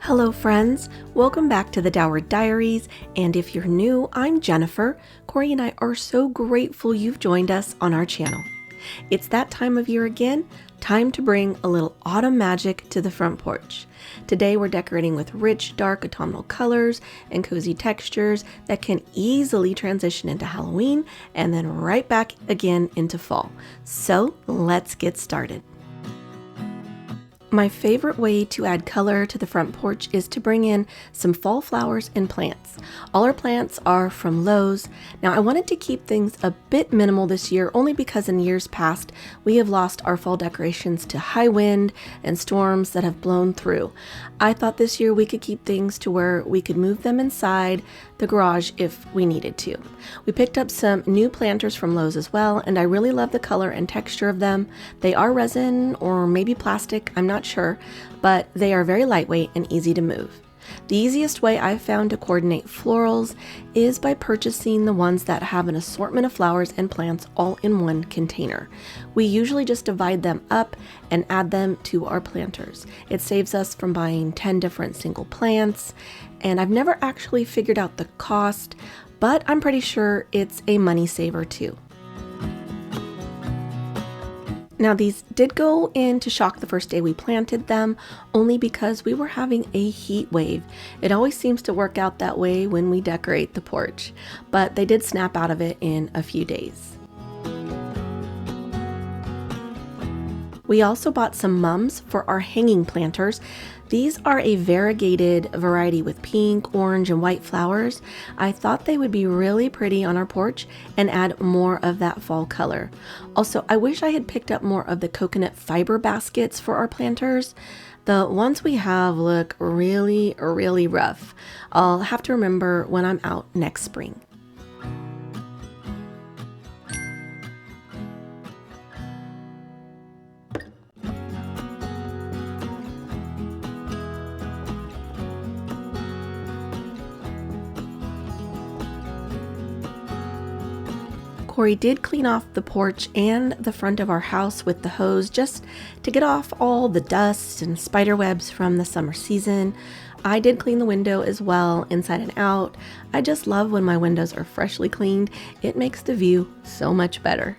Hello friends, welcome back to the Dowered Diaries, and if you're new, I'm Jennifer. Corey and I are so grateful you've joined us on our channel. It's that time of year again, time to bring a little autumn magic to the front porch. Today we're decorating with rich, dark autumnal colors and cozy textures that can easily transition into Halloween and then right back again into fall. So let's get started. My favorite way to add color to the front porch is to bring in some fall flowers and plants. All our plants are from Lowe's. Now I wanted to keep things a bit minimal this year only because in years past we have lost our fall decorations to high wind and storms that have blown through. I thought this year we could keep things to where we could move them inside the garage if we needed to. We picked up some new planters from Lowe's as well, and I really love the color and texture of them. They are resin or maybe plastic, I'm not sure, but they are very lightweight and easy to move. The easiest way I've found to coordinate florals is by purchasing the ones that have an assortment of flowers and plants all in one container. We usually just divide them up and add them to our planters. It saves us from buying 10 different single plants, and I've never actually figured out the cost, but I'm pretty sure it's a money saver too. Now these did go into shock the first day we planted them, only because we were having a heat wave. It always seems to work out that way when we decorate the porch, but they did snap out of it in a few days. We also bought some mums for our hanging planters. These are a variegated variety with pink, orange, and white flowers. I thought they would be really pretty on our porch and add more of that fall color. Also, I wish I had picked up more of the coconut fiber baskets for our planters. The ones we have look really rough. I'll have to remember when I'm out next spring. Corey did clean off the porch and the front of our house with the hose just to get off all the dust and spider webs from the summer season. I did clean the window as well, inside and out. I just love when my windows are freshly cleaned. It makes the view so much better.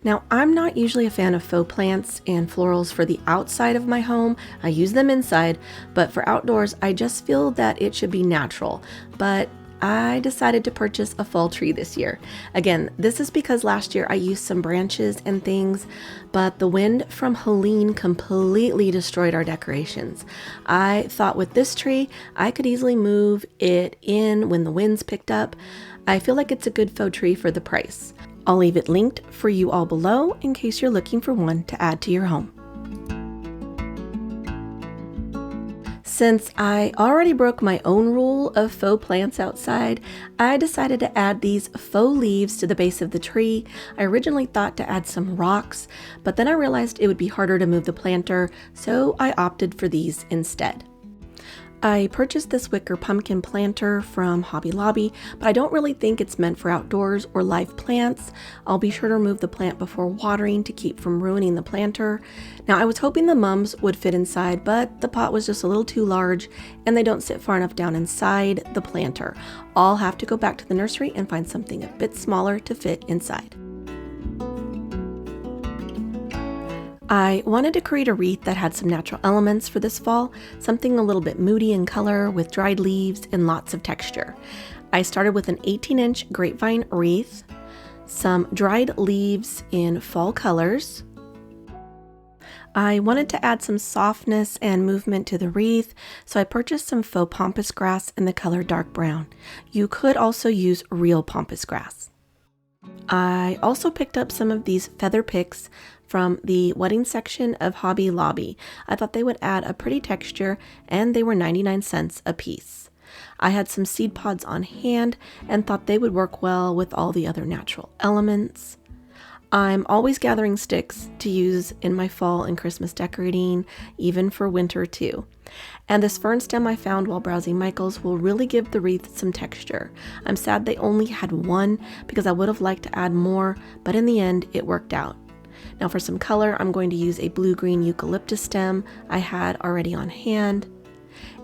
Now, I'm not usually a fan of faux plants and florals for the outside of my home. I use them inside, but for outdoors, I just feel that it should be natural. But I decided to purchase a fall tree this year. Again, this is because last year I used some branches and things, but the wind from Helene completely destroyed our decorations. I thought with this tree, I could easily move it in when the winds picked up. I feel like it's a good faux tree for the price. I'll leave it linked for you all below in case you're looking for one to add to your home. Since I already broke my own rule of faux plants outside, I decided to add these faux leaves to the base of the tree. I originally thought to add some rocks, but then I realized it would be harder to move the planter, so I opted for these instead. I purchased this wicker pumpkin planter from Hobby Lobby, but I don't really think it's meant for outdoors or live plants. I'll be sure to remove the plant before watering to keep from ruining the planter. Now I was hoping the mums would fit inside, but the pot was just a little too large and they don't sit far enough down inside the planter. I'll have to go back to the nursery and find something a bit smaller to fit inside. I wanted to create a wreath that had some natural elements for this fall, something a little bit moody in color with dried leaves and lots of texture. I started with an 18-inch grapevine wreath, some dried leaves in fall colors. I wanted to add some softness and movement to the wreath, so I purchased some faux pampas grass in the color dark brown. You could also use real pampas grass. I also picked up some of these feather picks from the wedding section of Hobby Lobby. I thought they would add a pretty texture, and they were 99 cents a piece. I had some seed pods on hand and thought they would work well with all the other natural elements. I'm always gathering sticks to use in my fall and Christmas decorating, even for winter too. And this fern stem I found while browsing Michael's will really give the wreath some texture. I'm sad they only had one because I would have liked to add more, but in the end it worked out. Now for some color, I'm going to use a blue-green eucalyptus stem I had already on hand.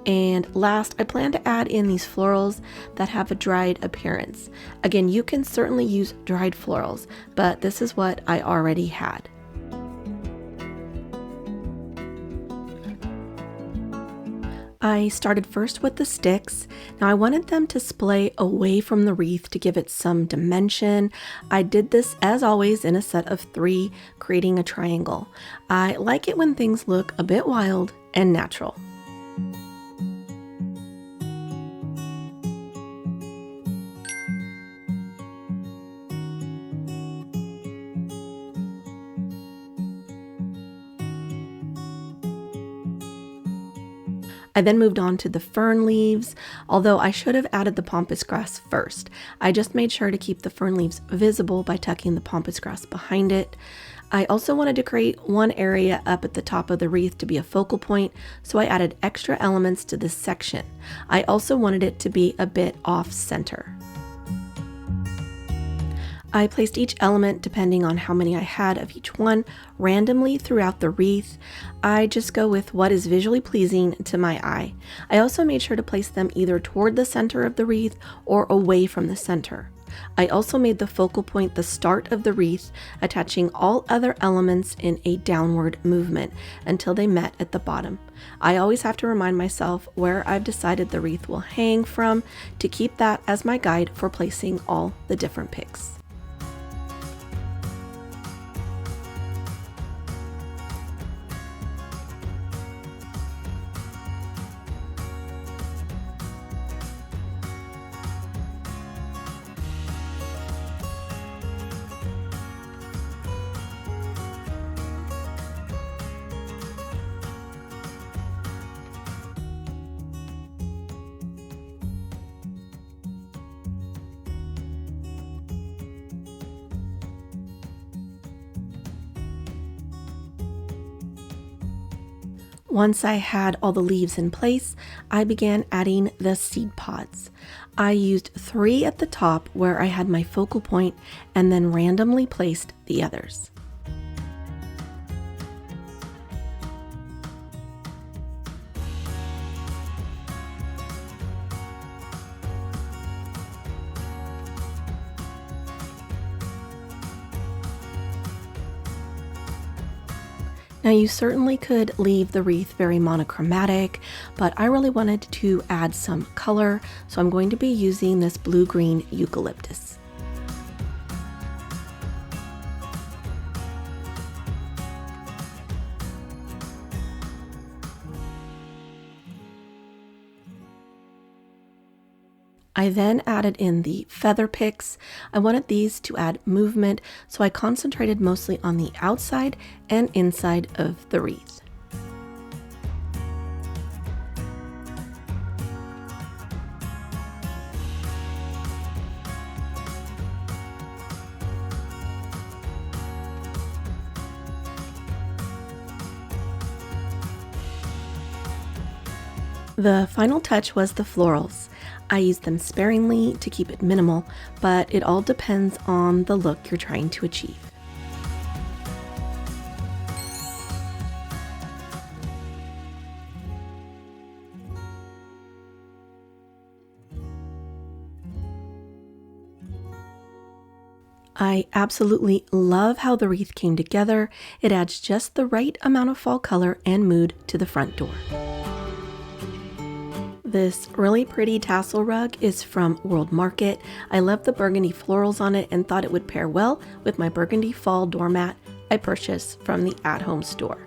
And last, I plan to add in these florals that have a dried appearance. Again, you can certainly use dried florals, but this is what I already had. I started first with the sticks. Now I wanted them to splay away from the wreath to give it some dimension. I did this as always in a set of 3, creating a triangle. I like it when things look a bit wild and natural. I then moved on to the fern leaves, although I should have added the pampas grass first. I just made sure to keep the fern leaves visible by tucking the pampas grass behind it. I also wanted to create one area up at the top of the wreath to be a focal point, so I added extra elements to this section. I also wanted it to be a bit off-center. I placed each element, depending on how many I had of each one, randomly throughout the wreath. I just go with what is visually pleasing to my eye. I also made sure to place them either toward the center of the wreath or away from the center. I also made the focal point the start of the wreath, attaching all other elements in a downward movement until they met at the bottom. I always have to remind myself where I've decided the wreath will hang from to keep that as my guide for placing all the different picks. Once I had all the leaves in place, I began adding the seed pods. I used 3 at the top where I had my focal point and then randomly placed the others. Now you certainly could leave the wreath very monochromatic, but I really wanted to add some color, so I'm going to be using this blue-green eucalyptus. I then added in the feather picks. I wanted these to add movement, so I concentrated mostly on the outside and inside of the wreath. The final touch was the florals. I used them sparingly to keep it minimal, but it all depends on the look you're trying to achieve. I absolutely love how the wreath came together. It adds just the right amount of fall color and mood to the front door. This really pretty tassel rug is from World Market. I love the burgundy florals on it and thought it would pair well with my burgundy fall doormat I purchased from the at-home store.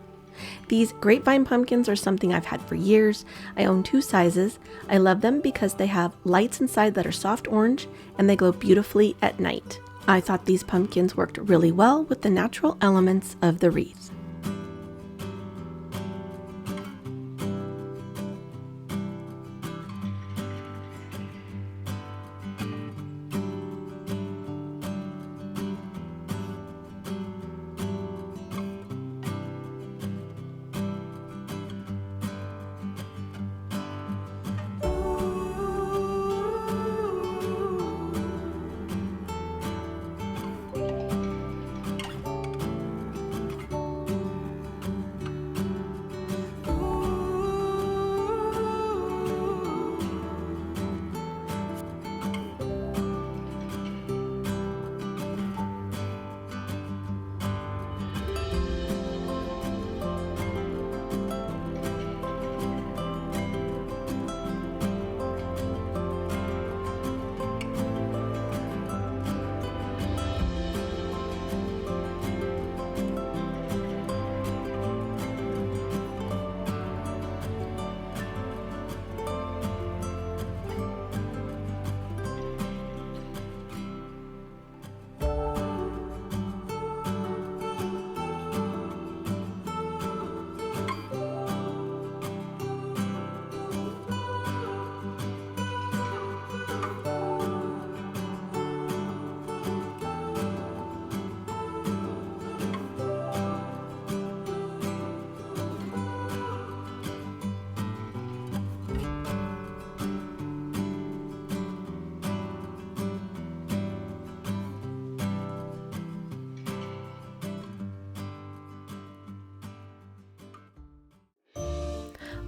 These grapevine pumpkins are something I've had for years. I own 2 sizes. I love them because they have lights inside that are soft orange and they glow beautifully at night. I thought these pumpkins worked really well with the natural elements of the wreath.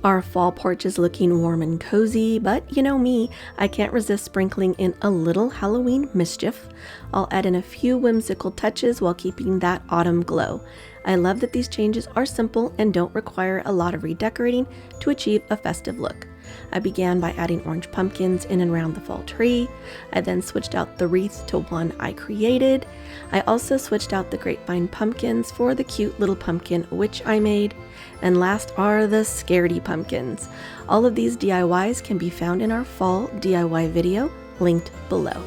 Our fall porch is looking warm and cozy, but you know me, I can't resist sprinkling in a little Halloween mischief. I'll add in a few whimsical touches while keeping that autumn glow. I love that these changes are simple and don't require a lot of redecorating to achieve a festive look. I began by adding orange pumpkins in and around the fall tree. I then switched out the wreath to one I created. I also switched out the grapevine pumpkins for the cute little pumpkin which I made. And last are the scaredy pumpkins. All of these DIYs can be found in our fall DIY video, linked below.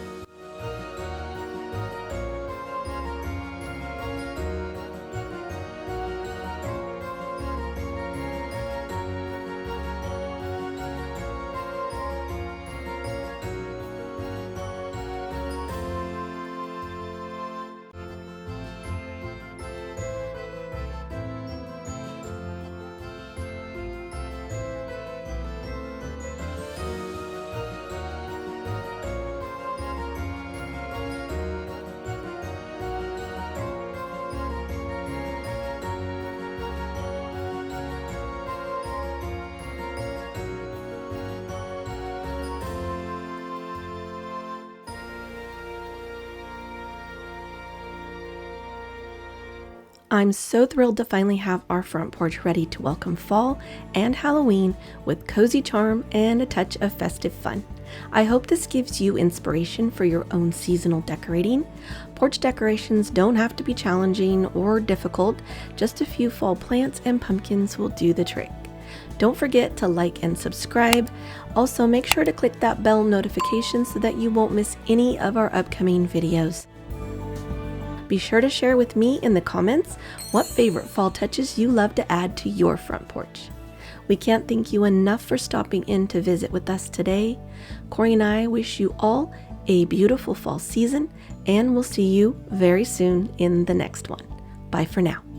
I'm so thrilled to finally have our front porch ready to welcome fall and Halloween with cozy charm and a touch of festive fun. I hope this gives you inspiration for your own seasonal decorating. Porch decorations don't have to be challenging or difficult, just a few fall plants and pumpkins will do the trick. Don't forget to like and subscribe. Also, make sure to click that bell notification so that you won't miss any of our upcoming videos. Be sure to share with me in the comments what favorite fall touches you love to add to your front porch. We can't thank you enough for stopping in to visit with us today. Corey and I wish you all a beautiful fall season, and we'll see you very soon in the next one. Bye for now.